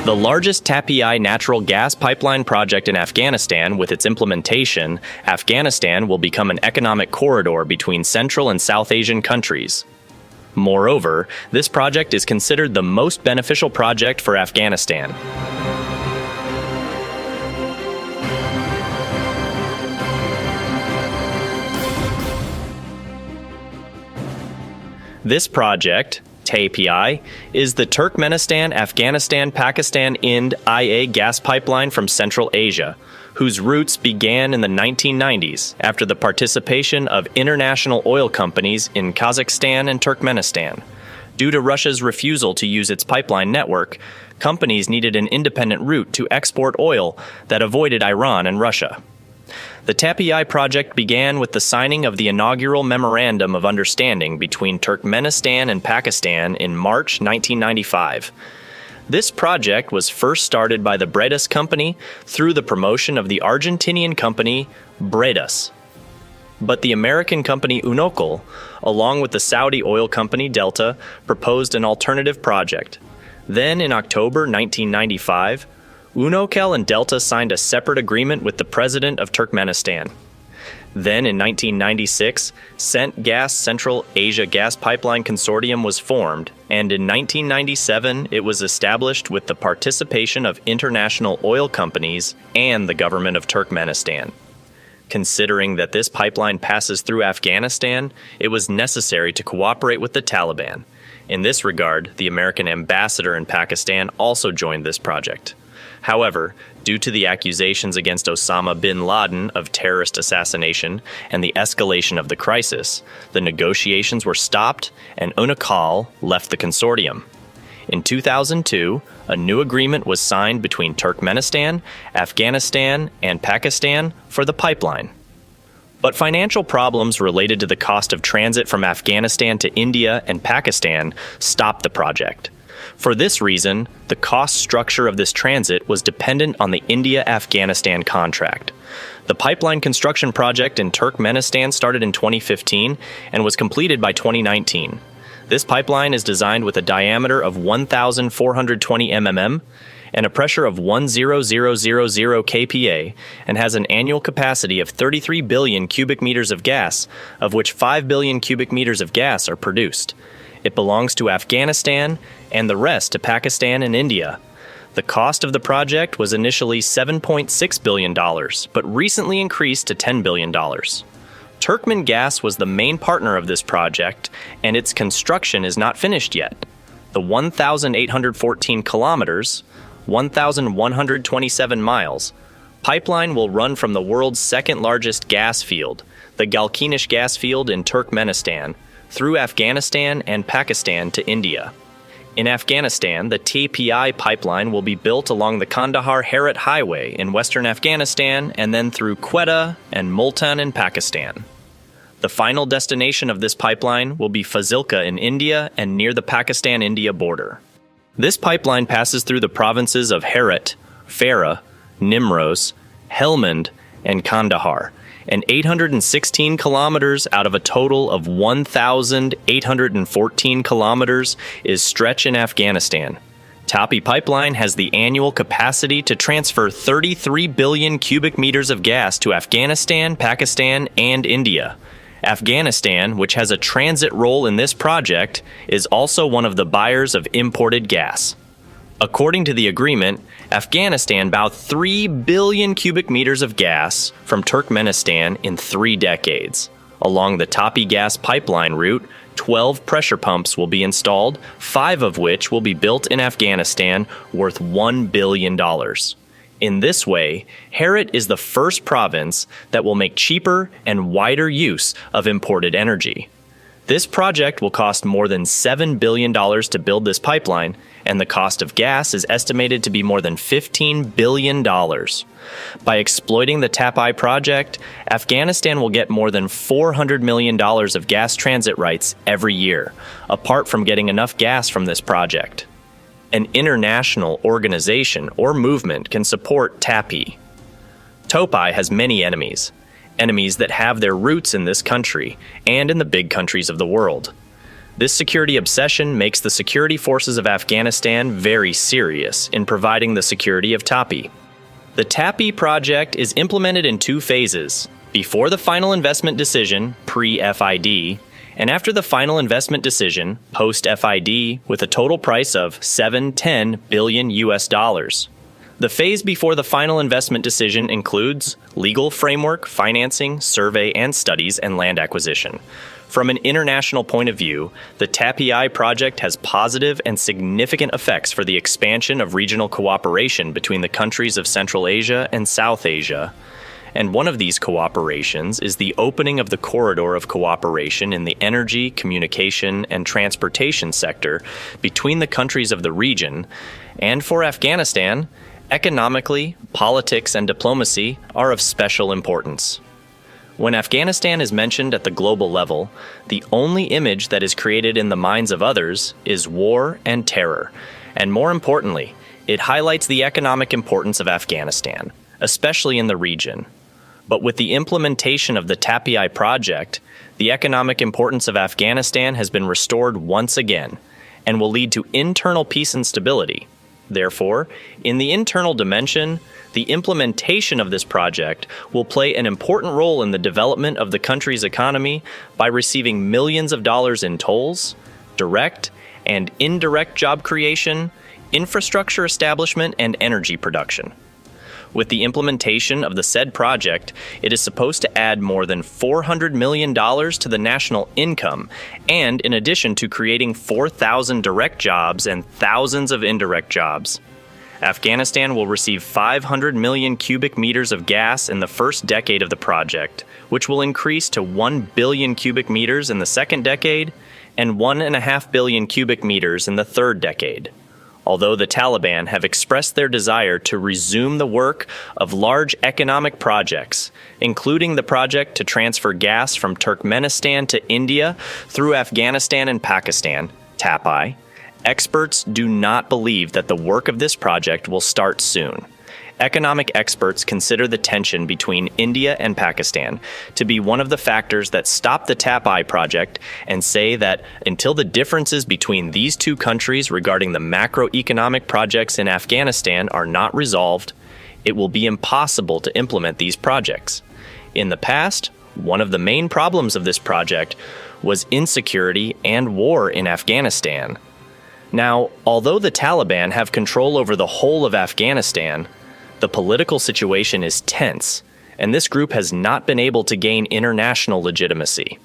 The largest TAPI natural gas pipeline project in Afghanistan, with its implementation, Afghanistan will become an economic corridor between Central and South Asian countries. Moreover, this project is considered the most beneficial project for Afghanistan. This project, TAPI, is the Turkmenistan-Afghanistan-Pakistan-Ind-IA gas pipeline from Central Asia, whose roots began in the 1990s after the participation of international oil companies in Kazakhstan and Turkmenistan. Due to Russia's refusal to use its pipeline network, companies needed an independent route to export oil that avoided Iran and Russia. The TAPI project began with the signing of the inaugural Memorandum of Understanding between Turkmenistan and Pakistan in March 1995. This project was first started by the Bredas Company through the promotion of the Argentinian company Bredas. But the American company Unocal, along with the Saudi oil company Delta, proposed an alternative project. Then in October 1995, Unocal and Delta signed a separate agreement with the president of Turkmenistan. Then in 1996, CENT Gas Central Asia Gas Pipeline Consortium was formed, and in 1997 it was established with the participation of international oil companies and the government of Turkmenistan. Considering that this pipeline passes through Afghanistan, it was necessary to cooperate with the Taliban. In this regard, the American ambassador in Pakistan also joined this project. However, due to the accusations against Osama bin Laden of terrorist assassination and the escalation of the crisis, the negotiations were stopped and Unocal left the consortium. In 2002, a new agreement was signed between Turkmenistan, Afghanistan, and Pakistan for the pipeline. But financial problems related to the cost of transit from Afghanistan to India and Pakistan stopped the project. For this reason, the cost structure of this transit was dependent on the India-Afghanistan contract. The pipeline construction project in Turkmenistan started in 2015 and was completed by 2019. This pipeline is designed with a diameter of 1,420 mm and a pressure of 1,000 kPa and has an annual capacity of 33 billion cubic meters of gas, of which 5 billion cubic meters of gas are produced. It belongs to Afghanistan and the rest to Pakistan and India. The cost of the project was initially $7.6 billion, but recently increased to $10 billion. Turkmen Gas was the main partner of this project, and its construction is not finished yet. The 1,814 kilometers, 1,127 miles, pipeline will run from the world's second largest gas field, the Galkinish gas field in Turkmenistan, through Afghanistan and Pakistan to India. In Afghanistan, the TAPI pipeline will be built along the Kandahar-Herat Highway in western Afghanistan and then through Quetta and Multan in Pakistan. The final destination of this pipeline will be Fazilka in India and near the Pakistan-India border. This pipeline passes through the provinces of Herat, Farah, Nimros, Helmand, and Kandahar, and 816 kilometers out of a total of 1,814 kilometers is stretch in Afghanistan. TAPI pipeline has the annual capacity to transfer 33 billion cubic meters of gas to Afghanistan, Pakistan, and India. Afghanistan, which has a transit role in this project, is also one of the buyers of imported gas. According to the agreement, Afghanistan bought 3 billion cubic meters of gas from Turkmenistan in 3 decades. Along the TAPI gas pipeline route, 12 pressure pumps will be installed, 5 of which will be built in Afghanistan, worth $1 billion. In this way, Herat is the first province that will make cheaper and wider use of imported energy. This project will cost more than $7 billion to build this pipeline, and the cost of gas is estimated to be more than $15 billion. By exploiting the TAPI project, Afghanistan will get more than $400 million of gas transit rights every year, apart from getting enough gas from this project. An international organization or movement can support TAPI. TOPI has many enemies that have their roots in this country and in the big countries of the world. This security obsession makes the security forces of Afghanistan very serious in providing the security of TAPI. The TAPI project is implemented in two phases: before the final investment decision, pre-FID, and after the final investment decision, post-FID, with a total price of $710 billion US. The phase before the final investment decision includes legal framework, financing, survey and studies, and land acquisition. From an international point of view, the TAPI project has positive and significant effects for the expansion of regional cooperation between the countries of Central Asia and South Asia. And one of these cooperations is the opening of the corridor of cooperation in the energy, communication, and transportation sector between the countries of the region. And for Afghanistan, economically, politics, and diplomacy are of special importance. When Afghanistan is mentioned at the global level, the only image that is created in the minds of others is war and terror. And more importantly, it highlights the economic importance of Afghanistan, especially in the region. But with the implementation of the TAPI project, the economic importance of Afghanistan has been restored once again and will lead to internal peace and stability. Therefore, in the internal dimension, the implementation of this project will play an important role in the development of the country's economy by receiving millions of dollars in tolls, direct and indirect job creation, infrastructure establishment, and energy production. With the implementation of the said project, it is supposed to add more than $400 million to the national income, and in addition to creating 4,000 direct jobs and thousands of indirect jobs. Afghanistan will receive 500 million cubic meters of gas in the first decade of the project, which will increase to 1 billion cubic meters in the second decade and 1.5 billion cubic meters in the third decade. Although the Taliban have expressed their desire to resume the work of large economic projects, including the project to transfer gas from Turkmenistan to India through Afghanistan and Pakistan, TAPI, experts do not believe that the work of this project will start soon. Economic experts consider the tension between India and Pakistan to be one of the factors that stop the TAPI project and say that until the differences between these two countries regarding the macroeconomic projects in Afghanistan are not resolved, it will be impossible to implement these projects. In the past, one of the main problems of this project was insecurity and war in Afghanistan. Now, although the Taliban have control over the whole of Afghanistan, the political situation is tense, and this group has not been able to gain international legitimacy.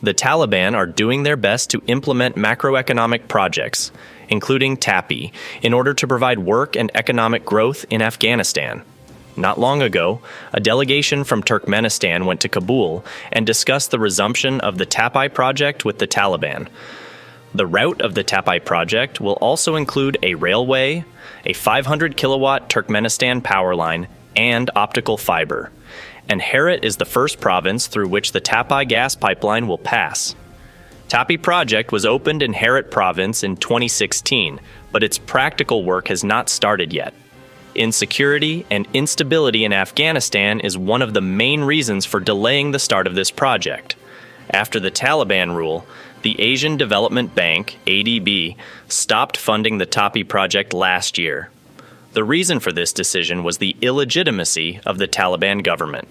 The Taliban are doing their best to implement macroeconomic projects, including TAPI, in order to provide work and economic growth in Afghanistan. Not long ago, a delegation from Turkmenistan went to Kabul and discussed the resumption of the TAPI project with the Taliban. The route of the TAPI project will also include a railway, a 500-kilowatt Turkmenistan power line, and optical fiber. And Herat is the first province through which the TAPI gas pipeline will pass. TAPI project was opened in Herat province in 2016, but its practical work has not started yet. Insecurity and instability in Afghanistan is one of the main reasons for delaying the start of this project. After the Taliban rule, the Asian Development Bank, ADB, stopped funding the TAPI project last year. The reason for this decision was the illegitimacy of the Taliban government.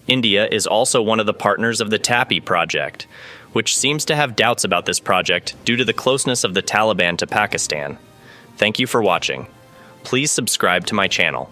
India is also one of the partners of the TAPI project, which seems to have doubts about this project due to the closeness of the Taliban to Pakistan. Thank you for watching. Please subscribe to my channel.